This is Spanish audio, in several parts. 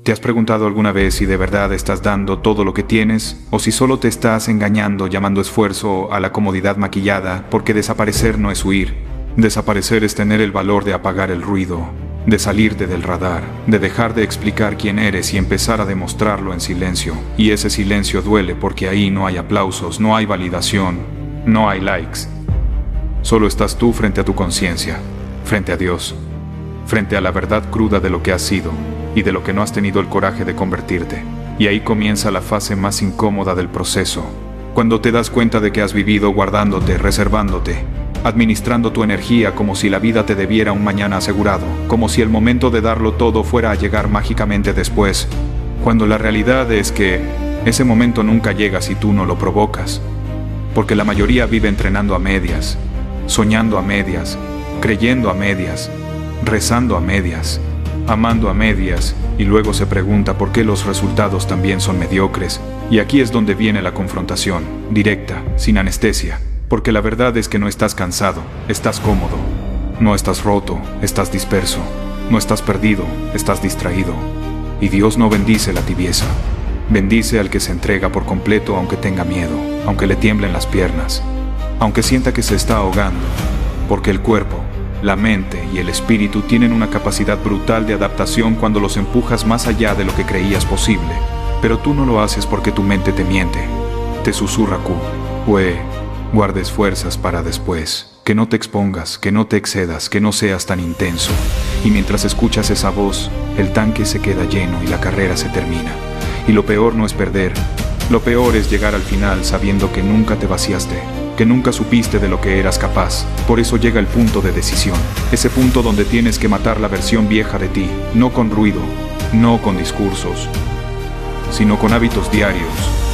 ¿Te has preguntado alguna vez si de verdad estás dando todo lo que tienes o si solo te estás engañando llamando esfuerzo a la comodidad maquillada? Porque desaparecer no es huir. Desaparecer es tener el valor de apagar el ruido, de salirte del radar, de dejar de explicar quién eres y empezar a demostrarlo en silencio. Y ese silencio duele porque ahí no hay aplausos, no hay validación, no hay likes. Solo estás tú frente a tu conciencia, frente a Dios, frente a la verdad cruda de lo que has sido y de lo que no has tenido el coraje de convertirte. Y ahí comienza la fase más incómoda del proceso, cuando te das cuenta de que has vivido guardándote, reservándote, administrando tu energía como si la vida te debiera un mañana asegurado, como si el momento de darlo todo fuera a llegar mágicamente después, cuando la realidad es que ese momento nunca llega si tú no lo provocas, porque la mayoría vive entrenando a medias, soñando a medias, creyendo a medias, rezando a medias, amando a medias, y luego se pregunta por qué los resultados también son mediocres. Y aquí es donde viene la confrontación, directa, sin anestesia, porque la verdad es que no estás cansado, estás cómodo, no estás roto, estás disperso, no estás perdido, estás distraído. Y Dios no bendice la tibieza, bendice al que se entrega por completo aunque tenga miedo, aunque le tiemblen las piernas, aunque sienta que se está ahogando, porque el cuerpo, la mente y el espíritu tienen una capacidad brutal de adaptación cuando los empujas más allá de lo que creías posible. Pero tú no lo haces porque tu mente te miente, te susurra guardes fuerzas para después, que no te expongas, que no te excedas, que no seas tan intenso. Y mientras escuchas esa voz, el tanque se queda lleno y la carrera se termina. Y lo peor no es perder, lo peor es llegar al final sabiendo que nunca te vaciaste, que nunca supiste de lo que eras capaz. Por eso llega el punto de decisión, ese punto donde tienes que matar la versión vieja de ti, no con ruido, no con discursos, sino con hábitos diarios,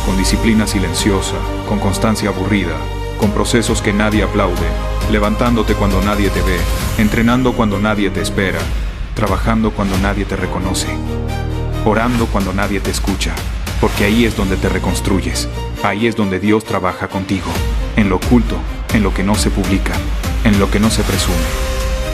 con disciplina silenciosa, con constancia aburrida, con procesos que nadie aplaude, levantándote cuando nadie te ve, entrenando cuando nadie te espera, trabajando cuando nadie te reconoce, orando cuando nadie te escucha, porque ahí es donde te reconstruyes, ahí es donde Dios trabaja contigo, en lo oculto, en lo que no se publica, en lo que no se presume.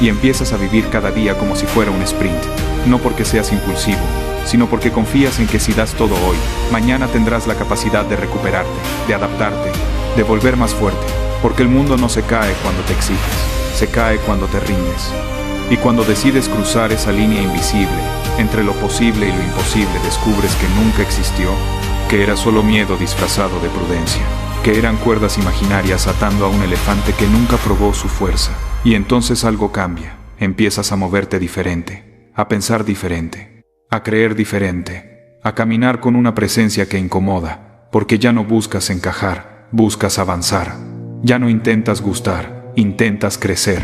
Y empiezas a vivir cada día como si fuera un sprint, no porque seas impulsivo, sino porque confías en que si das todo hoy, mañana tendrás la capacidad de recuperarte, de adaptarte, de volver más fuerte, porque el mundo no se cae cuando te exiges, se cae cuando te rindes. Y cuando decides cruzar esa línea invisible, entre lo posible y lo imposible, descubres que nunca existió, que era solo miedo disfrazado de prudencia, que eran cuerdas imaginarias atando a un elefante que nunca probó su fuerza. Y entonces algo cambia, empiezas a moverte diferente, a pensar diferente, a creer diferente, a caminar con una presencia que incomoda, porque ya no buscas encajar, buscas avanzar, ya no intentas gustar, intentas crecer,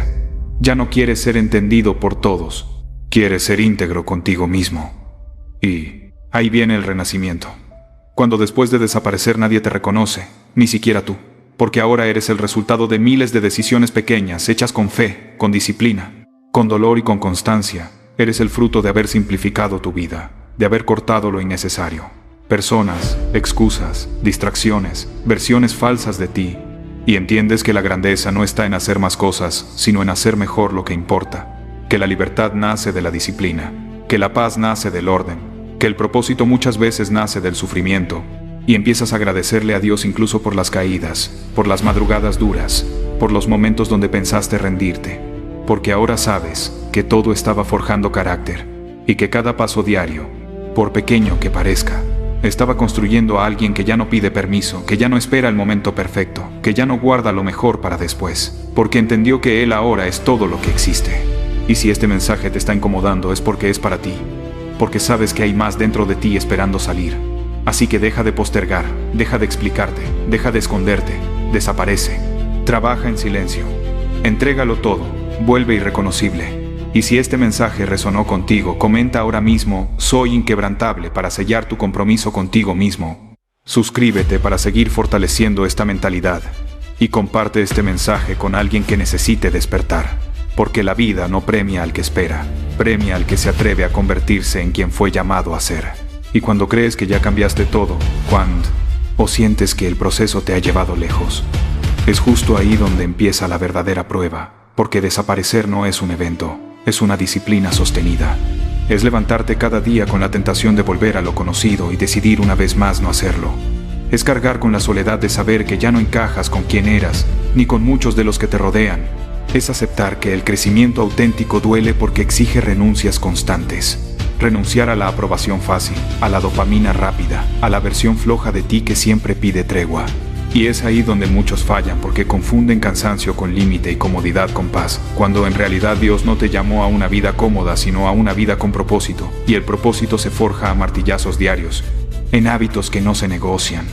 ya no quieres ser entendido por todos, quieres ser íntegro contigo mismo. Y ahí viene el renacimiento. Cuando después de desaparecer nadie te reconoce, ni siquiera tú, porque ahora eres el resultado de miles de decisiones pequeñas hechas con fe, con disciplina, con dolor y con constancia. Eres el fruto de haber simplificado tu vida, de haber cortado lo innecesario. Personas, excusas, distracciones, versiones falsas de ti. Y entiendes que la grandeza no está en hacer más cosas, sino en hacer mejor lo que importa. Que la libertad nace de la disciplina, que la paz nace del orden, que el propósito muchas veces nace del sufrimiento, y empiezas a agradecerle a Dios incluso por las caídas, por las madrugadas duras, por los momentos donde pensaste rendirte, porque ahora sabes que todo estaba forjando carácter, y que cada paso diario, por pequeño que parezca, estaba construyendo a alguien que ya no pide permiso, que ya no espera el momento perfecto, que ya no guarda lo mejor para después, porque entendió que Él ahora es todo lo que existe. Y si este mensaje te está incomodando es porque es para ti, porque sabes que hay más dentro de ti esperando salir. Así que deja de postergar, deja de explicarte, deja de esconderte, desaparece, trabaja en silencio, entrégalo todo, vuelve irreconocible. Y si este mensaje resonó contigo, comenta ahora mismo, soy inquebrantable para sellar tu compromiso contigo mismo. Suscríbete para seguir fortaleciendo esta mentalidad y comparte este mensaje con alguien que necesite despertar. Porque la vida no premia al que espera, premia al que se atreve a convertirse en quien fue llamado a ser. Y cuando crees que ya cambiaste todo, o sientes que el proceso te ha llevado lejos, es justo ahí donde empieza la verdadera prueba, porque desaparecer no es un evento, es una disciplina sostenida. Es levantarte cada día con la tentación de volver a lo conocido y decidir una vez más no hacerlo. Es cargar con la soledad de saber que ya no encajas con quien eras, ni con muchos de los que te rodean. Es aceptar que el crecimiento auténtico duele porque exige renuncias constantes. Renunciar a la aprobación fácil, a la dopamina rápida, a la versión floja de ti que siempre pide tregua. Y es ahí donde muchos fallan porque confunden cansancio con límite y comodidad con paz, cuando en realidad Dios no te llamó a una vida cómoda, sino a una vida con propósito, y el propósito se forja a martillazos diarios, en hábitos que no se negocian,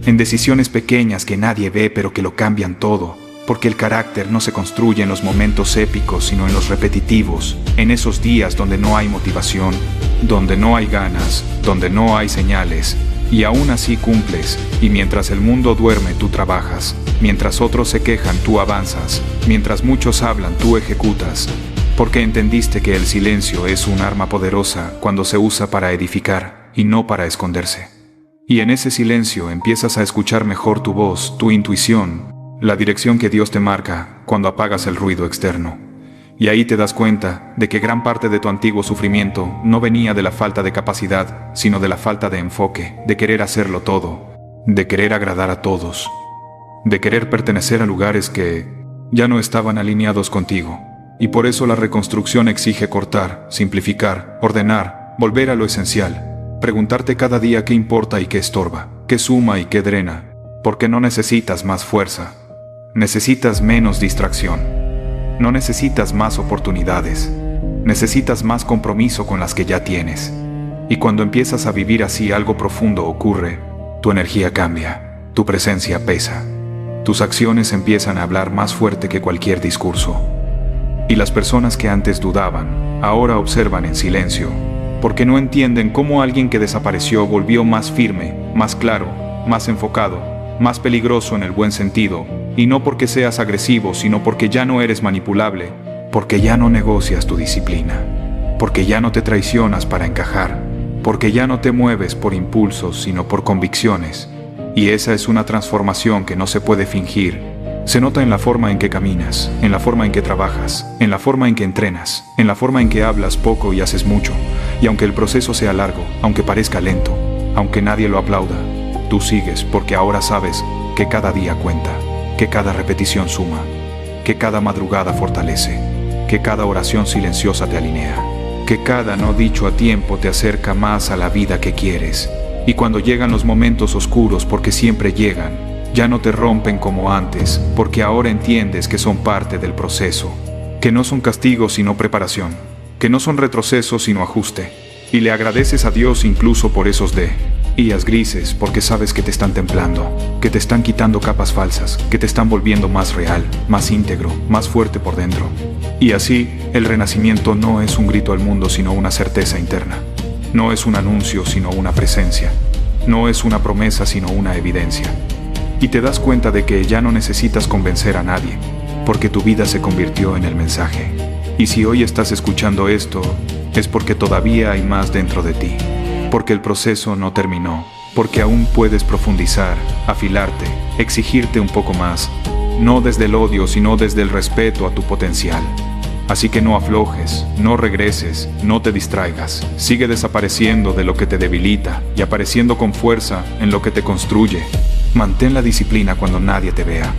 en decisiones pequeñas que nadie ve pero que lo cambian todo, porque el carácter no se construye en los momentos épicos, sino en los repetitivos, en esos días donde no hay motivación, donde no hay ganas, donde no hay señales. Y aún así cumples, y mientras el mundo duerme tú trabajas, mientras otros se quejan tú avanzas, mientras muchos hablan tú ejecutas, porque entendiste que el silencio es un arma poderosa cuando se usa para edificar y no para esconderse. Y en ese silencio empiezas a escuchar mejor tu voz, tu intuición, la dirección que Dios te marca cuando apagas el ruido externo. Y ahí te das cuenta de que gran parte de tu antiguo sufrimiento no venía de la falta de capacidad, sino de la falta de enfoque, de querer hacerlo todo, de querer agradar a todos, de querer pertenecer a lugares que ya no estaban alineados contigo. Y por eso la reconstrucción exige cortar, simplificar, ordenar, volver a lo esencial, preguntarte cada día qué importa y qué estorba, qué suma y qué drena, porque no necesitas más fuerza, necesitas menos distracción. No necesitas más oportunidades, necesitas más compromiso con las que ya tienes. Y cuando empiezas a vivir así algo profundo ocurre, tu energía cambia, tu presencia pesa, tus acciones empiezan a hablar más fuerte que cualquier discurso. Y las personas que antes dudaban, ahora observan en silencio, porque no entienden cómo alguien que desapareció volvió más firme, más claro, más enfocado, más peligroso en el buen sentido. Y no porque seas agresivo, sino porque ya no eres manipulable, porque ya no negocias tu disciplina, porque ya no te traicionas para encajar, porque ya no te mueves por impulsos, sino por convicciones. Y esa es una transformación que no se puede fingir. Se nota en la forma en que caminas, en la forma en que trabajas, en la forma en que entrenas, en la forma en que hablas poco y haces mucho. Y aunque el proceso sea largo, aunque parezca lento, aunque nadie lo aplauda, tú sigues porque ahora sabes que cada día cuenta. Que cada repetición suma, que cada madrugada fortalece, que cada oración silenciosa te alinea, que cada no dicho a tiempo te acerca más a la vida que quieres. Y cuando llegan los momentos oscuros, porque siempre llegan, ya no te rompen como antes, porque ahora entiendes que son parte del proceso, que no son castigo sino preparación, que no son retroceso sino ajuste, y le agradeces a Dios incluso por esos días grises, porque sabes que te están templando, que te están quitando capas falsas, que te están volviendo más real, más íntegro, más fuerte por dentro. Y así, el renacimiento no es un grito al mundo, sino una certeza interna. No es un anuncio, sino una presencia. No es una promesa, sino una evidencia. Y te das cuenta de que ya no necesitas convencer a nadie, porque tu vida se convirtió en el mensaje. Y si hoy estás escuchando esto, es porque todavía hay más dentro de ti. Porque el proceso no terminó, porque aún puedes profundizar, afilarte, exigirte un poco más, no desde el odio, sino desde el respeto a tu potencial. Así que no aflojes, no regreses, no te distraigas, sigue desapareciendo de lo que te debilita y apareciendo con fuerza en lo que te construye. Mantén la disciplina cuando nadie te vea.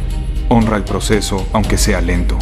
Honra el proceso, aunque sea lento.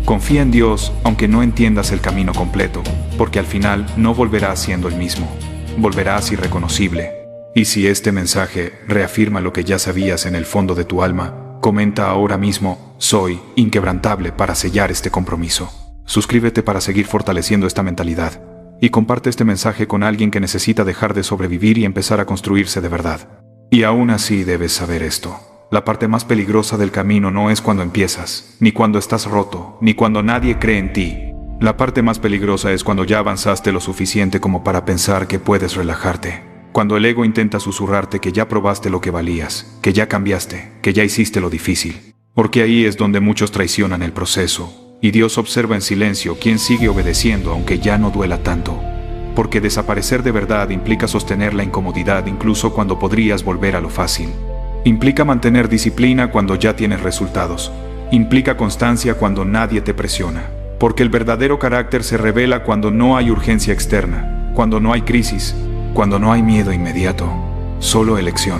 Confía en Dios, aunque no entiendas el camino completo, porque al final no volverás siendo el mismo. Volverás irreconocible. Y si este mensaje reafirma lo que ya sabías en el fondo de tu alma, comenta ahora mismo, soy inquebrantable para sellar este compromiso. Suscríbete para seguir fortaleciendo esta mentalidad. Y comparte este mensaje con alguien que necesita dejar de sobrevivir y empezar a construirse de verdad. Y aún así debes saber esto. La parte más peligrosa del camino no es cuando empiezas, ni cuando estás roto, ni cuando nadie cree en ti. La parte más peligrosa es cuando ya avanzaste lo suficiente como para pensar que puedes relajarte. Cuando el ego intenta susurrarte que ya probaste lo que valías, que ya cambiaste, que ya hiciste lo difícil. Porque ahí es donde muchos traicionan el proceso. Y Dios observa en silencio quién sigue obedeciendo aunque ya no duela tanto. Porque desaparecer de verdad implica sostener la incomodidad incluso cuando podrías volver a lo fácil. Implica mantener disciplina cuando ya tienes resultados. Implica constancia cuando nadie te presiona. Porque el verdadero carácter se revela cuando no hay urgencia externa, cuando no hay crisis, cuando no hay miedo inmediato, solo elección.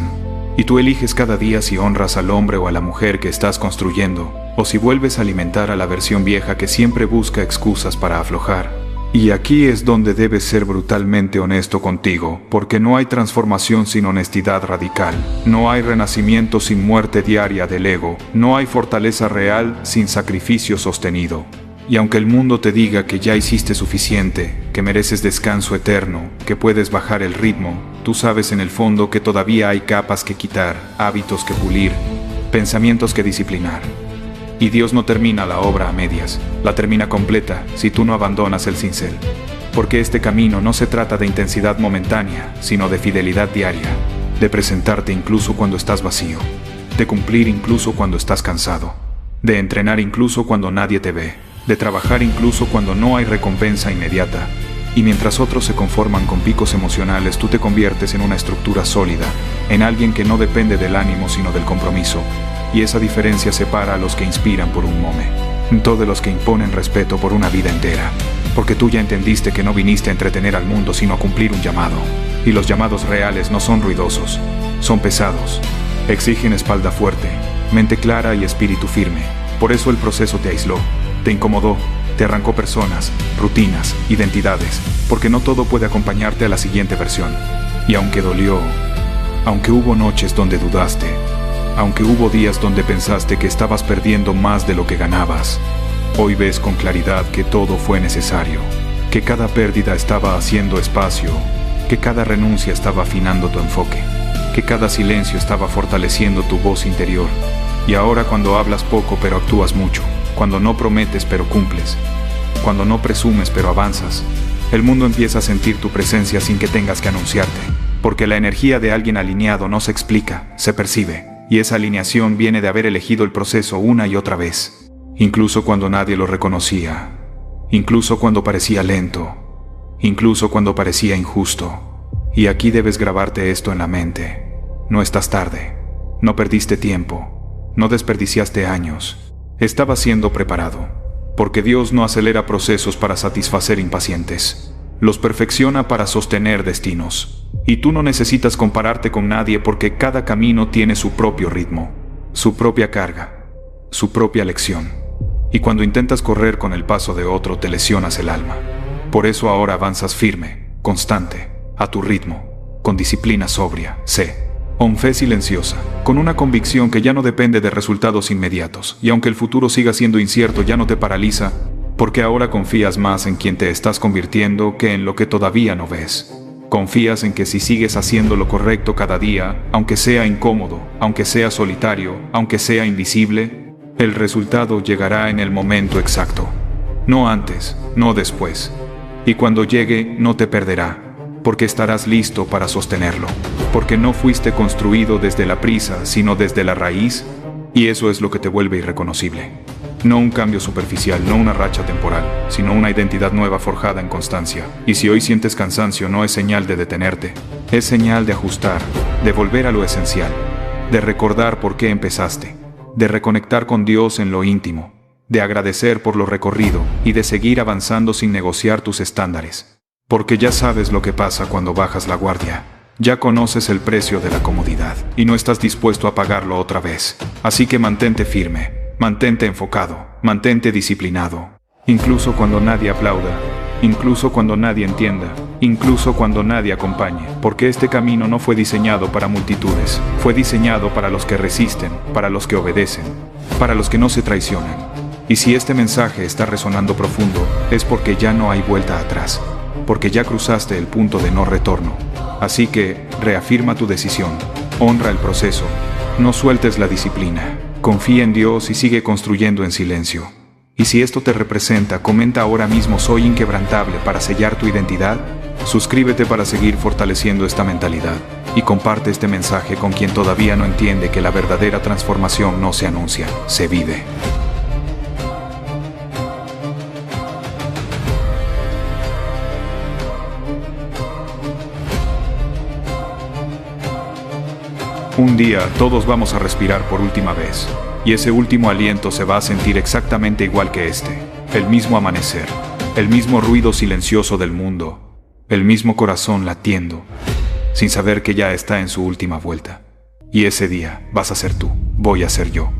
Y tú eliges cada día si honras al hombre o a la mujer que estás construyendo, o si vuelves a alimentar a la versión vieja que siempre busca excusas para aflojar. Y aquí es donde debes ser brutalmente honesto contigo, porque no hay transformación sin honestidad radical, no hay renacimiento sin muerte diaria del ego, no hay fortaleza real sin sacrificio sostenido. Y aunque el mundo te diga que ya hiciste suficiente, que mereces descanso eterno, que puedes bajar el ritmo, tú sabes en el fondo que todavía hay capas que quitar, hábitos que pulir, pensamientos que disciplinar. Y Dios no termina la obra a medias, la termina completa si tú no abandonas el cincel. Porque este camino no se trata de intensidad momentánea, sino de fidelidad diaria, de presentarte incluso cuando estás vacío, de cumplir incluso cuando estás cansado, de entrenar incluso cuando nadie te ve, de trabajar incluso cuando no hay recompensa inmediata. Y mientras otros se conforman con picos emocionales, tú te conviertes en una estructura sólida, en alguien que no depende del ánimo sino del compromiso. Y esa diferencia separa a los que inspiran por un momento de los que imponen respeto por una vida entera. Porque tú ya entendiste que no viniste a entretener al mundo sino a cumplir un llamado. Y los llamados reales no son ruidosos, son pesados. Exigen espalda fuerte, mente clara y espíritu firme. Por eso el proceso te aisló, te incomodó, te arrancó personas, rutinas, identidades, porque no todo puede acompañarte a la siguiente versión. Y aunque dolió, aunque hubo noches donde dudaste, aunque hubo días donde pensaste que estabas perdiendo más de lo que ganabas, hoy ves con claridad que todo fue necesario, que cada pérdida estaba haciendo espacio, que cada renuncia estaba afinando tu enfoque, que cada silencio estaba fortaleciendo tu voz interior. Y ahora cuando hablas poco pero actúas mucho, cuando no prometes pero cumples, cuando no presumes pero avanzas, el mundo empieza a sentir tu presencia sin que tengas que anunciarte, porque la energía de alguien alineado no se explica, se percibe. Y esa alineación viene de haber elegido el proceso una y otra vez, incluso cuando nadie lo reconocía, incluso cuando parecía lento, incluso cuando parecía injusto. Y aquí debes grabarte esto en la mente. No estás tarde, no perdiste tiempo, no desperdiciaste años, estabas siendo preparado, porque Dios no acelera procesos para satisfacer impacientes, los perfecciona para sostener destinos. Y tú no necesitas compararte con nadie porque cada camino tiene su propio ritmo, su propia carga, su propia lección. Y cuando intentas correr con el paso de otro te lesionas el alma. Por eso ahora avanzas firme, constante, a tu ritmo, con disciplina sobria, con fe silenciosa, con una convicción que ya no depende de resultados inmediatos. Y aunque el futuro siga siendo incierto, ya no te paraliza, porque ahora confías más en quien te estás convirtiendo que en lo que todavía no ves. Confías en que si sigues haciendo lo correcto cada día, aunque sea incómodo, aunque sea solitario, aunque sea invisible, el resultado llegará en el momento exacto. No antes, no después. Y cuando llegue, no te perderá, porque estarás listo para sostenerlo. Porque no fuiste construido desde la prisa, sino desde la raíz, y eso es lo que te vuelve irreconocible. No un cambio superficial, no una racha temporal, sino una identidad nueva forjada en constancia. Y si hoy sientes cansancio, no es señal de detenerte, es señal de ajustar, de volver a lo esencial, de recordar por qué empezaste, de reconectar con Dios en lo íntimo, de agradecer por lo recorrido y de seguir avanzando sin negociar tus estándares. Porque ya sabes lo que pasa cuando bajas la guardia. Ya conoces el precio de la comodidad y no estás dispuesto a pagarlo otra vez. Así que mantente firme. Mantente enfocado, mantente disciplinado, incluso cuando nadie aplauda, incluso cuando nadie entienda, incluso cuando nadie acompañe, porque este camino no fue diseñado para multitudes, fue diseñado para los que resisten, para los que obedecen, para los que no se traicionan. Y si este mensaje está resonando profundo, es porque ya no hay vuelta atrás, porque ya cruzaste el punto de no retorno. Así que, reafirma tu decisión, honra el proceso, no sueltes la disciplina. Confía en Dios y sigue construyendo en silencio. Y si esto te representa, comenta ahora mismo "Soy inquebrantable" para sellar tu identidad. Suscríbete para seguir fortaleciendo esta mentalidad. Y comparte este mensaje con quien todavía no entiende que la verdadera transformación no se anuncia, se vive. Un día todos vamos a respirar por última vez, y ese último aliento se va a sentir exactamente igual que este. el mismo amanecer, el mismo ruido silencioso del mundo, el mismo corazón latiendo, sin saber que ya está en su última vuelta. Y ese día vas a ser tú, voy a ser yo,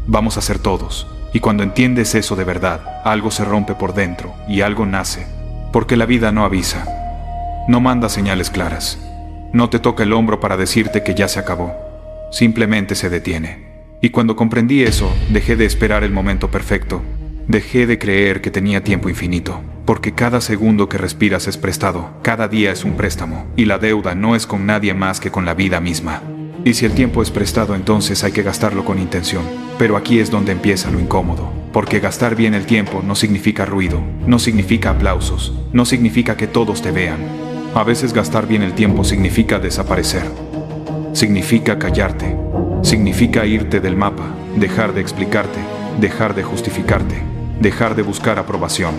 vamos a ser todos. Y cuando entiendes eso de verdad, algo se rompe por dentro y algo nace, porque la vida no avisa, no manda señales claras, no te toca el hombro para decirte que ya se acabó, simplemente se detiene. Y cuando comprendí eso, dejé de esperar el momento perfecto, dejé de creer que tenía tiempo infinito, porque cada segundo que respiras es prestado, cada día es un préstamo, y la deuda no es con nadie más que con la vida misma. Y si el tiempo es prestado, entonces hay que gastarlo con intención. Pero aquí es donde empieza lo incómodo, porque gastar bien el tiempo no significa ruido, no significa aplausos, no significa que todos te vean. A veces gastar bien el tiempo significa desaparecer, significa callarte, significa irte del mapa, dejar de explicarte, dejar de justificarte, dejar de buscar aprobación.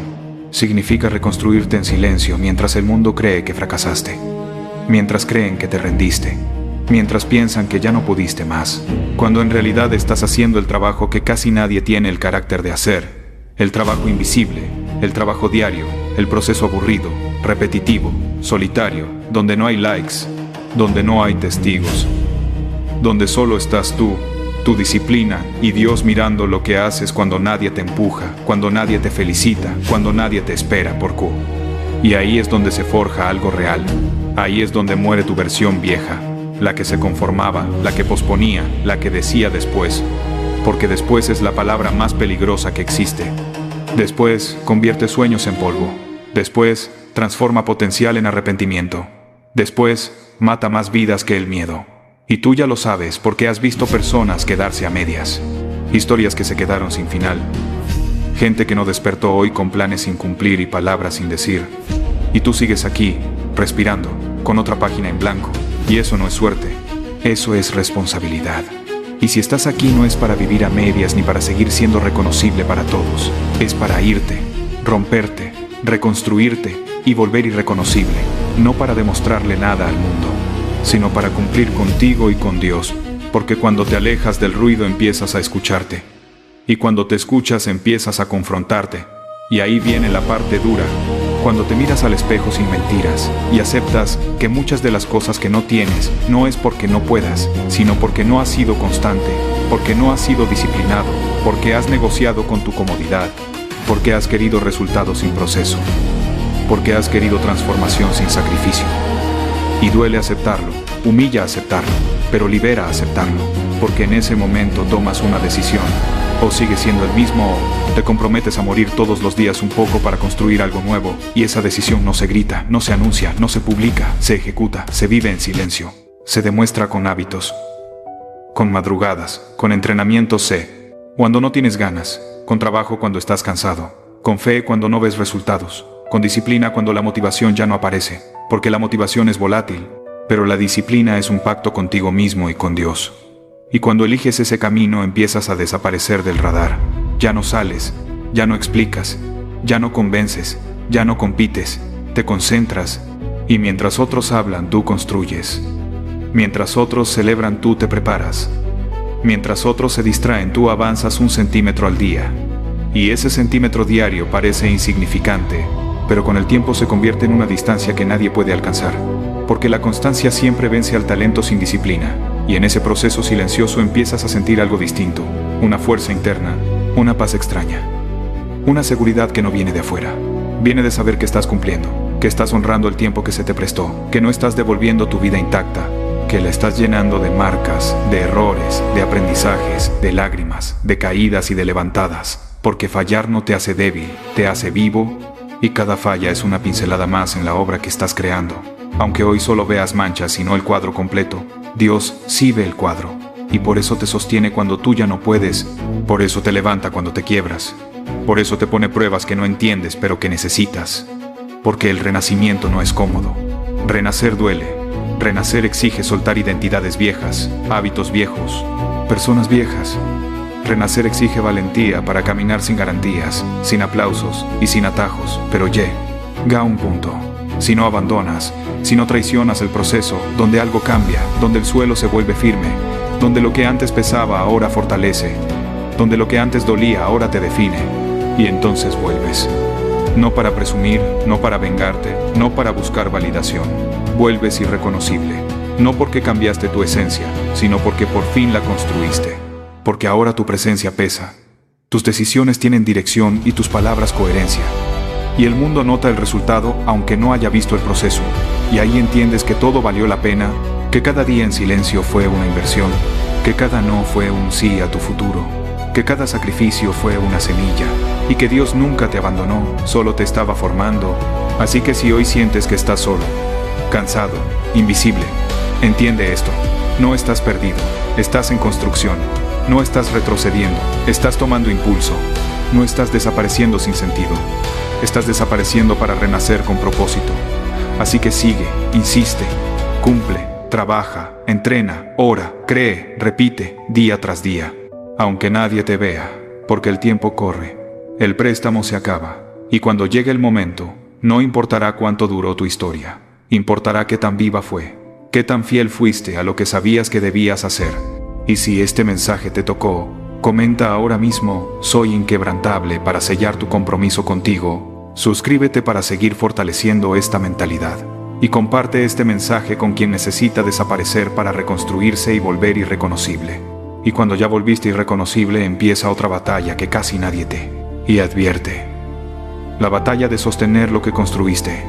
Significa reconstruirte en silencio mientras el mundo cree que fracasaste, mientras creen que te rendiste, mientras piensan que ya no pudiste más, cuando en realidad estás haciendo el trabajo que casi nadie tiene el carácter de hacer, el trabajo invisible, el trabajo diario, el proceso aburrido, repetitivo, solitario, donde no hay likes, donde no hay testigos, donde solo estás tú, tu disciplina y Dios mirando lo que haces cuando nadie te empuja, cuando nadie te felicita, cuando nadie te espera por Q. Y ahí es donde se forja algo real, ahí es donde muere tu versión vieja, la que se conformaba, la que posponía, la que decía después, porque después es la palabra más peligrosa que existe. Después convierte sueños en polvo, después transforma potencial en arrepentimiento, después mata más vidas que el miedo. Y tú ya lo sabes porque has visto personas quedarse a medias, historias que se quedaron sin final, gente que no despertó hoy con planes sin cumplir y palabras sin decir. Y tú sigues aquí, respirando, con otra página en blanco. Y eso no es suerte, eso es responsabilidad. Y si estás aquí no es para vivir a medias ni para seguir siendo reconocible para todos. Es para irte, romperte, reconstruirte y volver irreconocible. No para demostrarle nada al mundo, sino para cumplir contigo y con Dios. Porque cuando te alejas del ruido empiezas a escucharte. Y cuando te escuchas empiezas a confrontarte. Y ahí viene la parte dura. Cuando te miras al espejo sin mentiras y aceptas que muchas de las cosas que no tienes no es porque no puedas, sino porque no has sido constante, porque no has sido disciplinado, porque has negociado con tu comodidad, porque has querido resultados sin proceso, porque has querido transformación sin sacrificio. Y duele aceptarlo, humilla aceptarlo, pero libera aceptarlo, porque en ese momento tomas una decisión. O sigues siendo el mismo o te comprometes a morir todos los días un poco para construir algo nuevo, y esa decisión no se grita, no se anuncia, no se publica, se ejecuta, se vive en silencio, se demuestra con hábitos, con madrugadas, con entrenamiento cuando no tienes ganas, con trabajo cuando estás cansado, con fe cuando no ves resultados, con disciplina cuando la motivación ya no aparece, porque la motivación es volátil, pero la disciplina es un pacto contigo mismo y con Dios. Y cuando eliges ese camino empiezas a desaparecer del radar. Ya no sales, ya no explicas, ya no convences, ya no compites, te concentras. Y mientras otros hablan, tú construyes. Mientras otros celebran, tú te preparas. Mientras otros se distraen, tú avanzas 1 centímetro al día. Y ese centímetro diario parece insignificante, pero con el tiempo se convierte en una distancia que nadie puede alcanzar. Porque la constancia siempre vence al talento sin disciplina. Y en ese proceso silencioso empiezas a sentir algo distinto, una fuerza interna, una paz extraña, una seguridad que no viene de afuera. Viene de saber que estás cumpliendo, que estás honrando el tiempo que se te prestó, que no estás devolviendo tu vida intacta, que la estás llenando de marcas, de errores, de aprendizajes, de lágrimas, de caídas y de levantadas, porque fallar no te hace débil, te hace vivo, y cada falla es una pincelada más en la obra que estás creando. Aunque hoy solo veas manchas y no el cuadro completo, Dios sí ve el cuadro, y por eso te sostiene cuando tú ya no puedes, por eso te levanta cuando te quiebras, por eso te pone pruebas que no entiendes pero que necesitas, porque el renacimiento no es cómodo. Renacer duele, renacer exige soltar identidades viejas, hábitos viejos, personas viejas. Renacer exige valentía para caminar sin garantías, sin aplausos y sin atajos, pero llega un punto. Si no abandonas, si no traicionas el proceso, donde algo cambia, donde el suelo se vuelve firme, donde lo que antes pesaba ahora fortalece, donde lo que antes dolía ahora te define, y entonces vuelves. No para presumir, no para vengarte, no para buscar validación. Vuelves irreconocible, no porque cambiaste tu esencia, sino porque por fin la construiste. Porque ahora tu presencia pesa. Tus decisiones tienen dirección y tus palabras coherencia. Y el mundo nota el resultado aunque no haya visto el proceso. Y ahí entiendes que todo valió la pena, que cada día en silencio fue una inversión, que cada no fue un sí a tu futuro, que cada sacrificio fue una semilla, y que Dios nunca te abandonó, solo te estaba formando. Así que si hoy sientes que estás solo, cansado, invisible, entiende esto: no estás perdido, estás en construcción, no estás retrocediendo, estás tomando impulso, no estás desapareciendo sin sentido, estás desapareciendo para renacer con propósito. Así que sigue, insiste, cumple, trabaja, entrena, ora, cree, repite, día tras día. Aunque nadie te vea, porque el tiempo corre, el préstamo se acaba, y cuando llegue el momento, no importará cuánto duró tu historia, importará qué tan viva fue, qué tan fiel fuiste a lo que sabías que debías hacer. Y si este mensaje te tocó, comenta ahora mismo: soy inquebrantable, para sellar tu compromiso contigo. Suscríbete para seguir fortaleciendo esta mentalidad. Y comparte este mensaje con quien necesita desaparecer para reconstruirse y volver irreconocible. Y cuando ya volviste irreconocible, empieza otra batalla que casi nadie te y advierte. La batalla de sostener lo que construiste.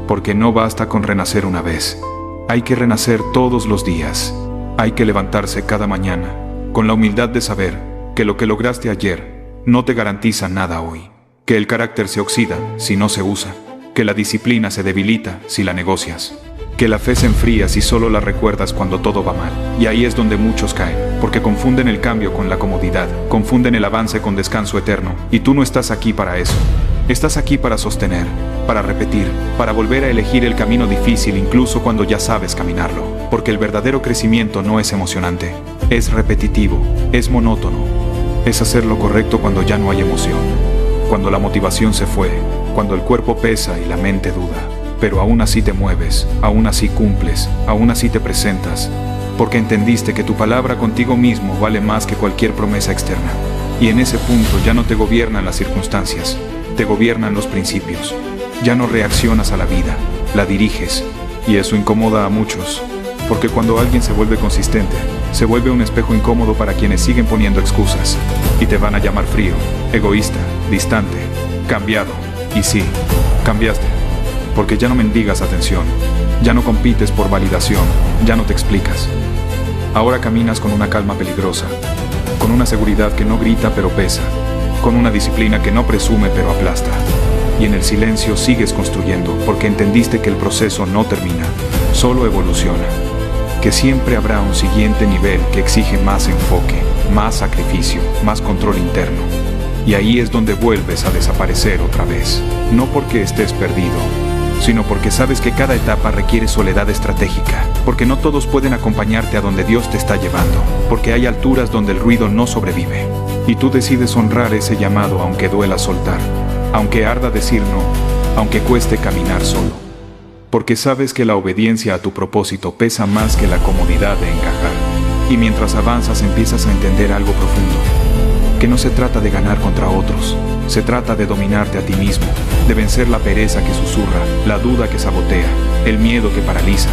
Porque no basta con renacer una vez. Hay que renacer todos los días. Hay que levantarse cada mañana, con la humildad de saber que lo que lograste ayer no te garantiza nada hoy. Que el carácter se oxida si no se usa. Que la disciplina se debilita si la negocias. Que la fe se enfría si solo la recuerdas cuando todo va mal. Y ahí es donde muchos caen, porque confunden el cambio con la comodidad, confunden el avance con descanso eterno. Y tú no estás aquí para eso. Estás aquí para sostener, para repetir, para volver a elegir el camino difícil incluso cuando ya sabes caminarlo. Porque el verdadero crecimiento no es emocionante, es repetitivo, es monótono. Es hacer lo correcto cuando ya no hay emoción, cuando la motivación se fue, cuando el cuerpo pesa y la mente duda. Pero aún así te mueves, aún así cumples, aún así te presentas, porque entendiste que tu palabra contigo mismo vale más que cualquier promesa externa. Y en ese punto ya no te gobiernan las circunstancias, te gobiernan los principios. Ya no reaccionas a la vida, la diriges. Y eso incomoda a muchos, porque cuando alguien se vuelve consistente, se vuelve un espejo incómodo para quienes siguen poniendo excusas. Y te van a llamar frío, egoísta, distante, cambiado. Y sí, cambiaste. Porque ya no mendigas atención, ya no compites por validación, ya no te explicas. Ahora caminas con una calma peligrosa, con una seguridad que no grita pero pesa, con una disciplina que no presume pero aplasta. Y en el silencio sigues construyendo porque entendiste que el proceso no termina, solo evoluciona. Que siempre habrá un siguiente nivel que exige más enfoque, más sacrificio, más control interno. Y ahí es donde vuelves a desaparecer otra vez, no porque estés perdido, sino porque sabes que cada etapa requiere soledad estratégica, porque no todos pueden acompañarte a donde Dios te está llevando, porque hay alturas donde el ruido no sobrevive, y tú decides honrar ese llamado aunque duela soltar, aunque arda decir no, aunque cueste caminar solo, porque sabes que la obediencia a tu propósito pesa más que la comodidad de encajar, y mientras avanzas empiezas a entender algo profundo, que no se trata de ganar contra otros, se trata de dominarte a ti mismo, de vencer la pereza que susurra, la duda que sabotea, el miedo que paraliza,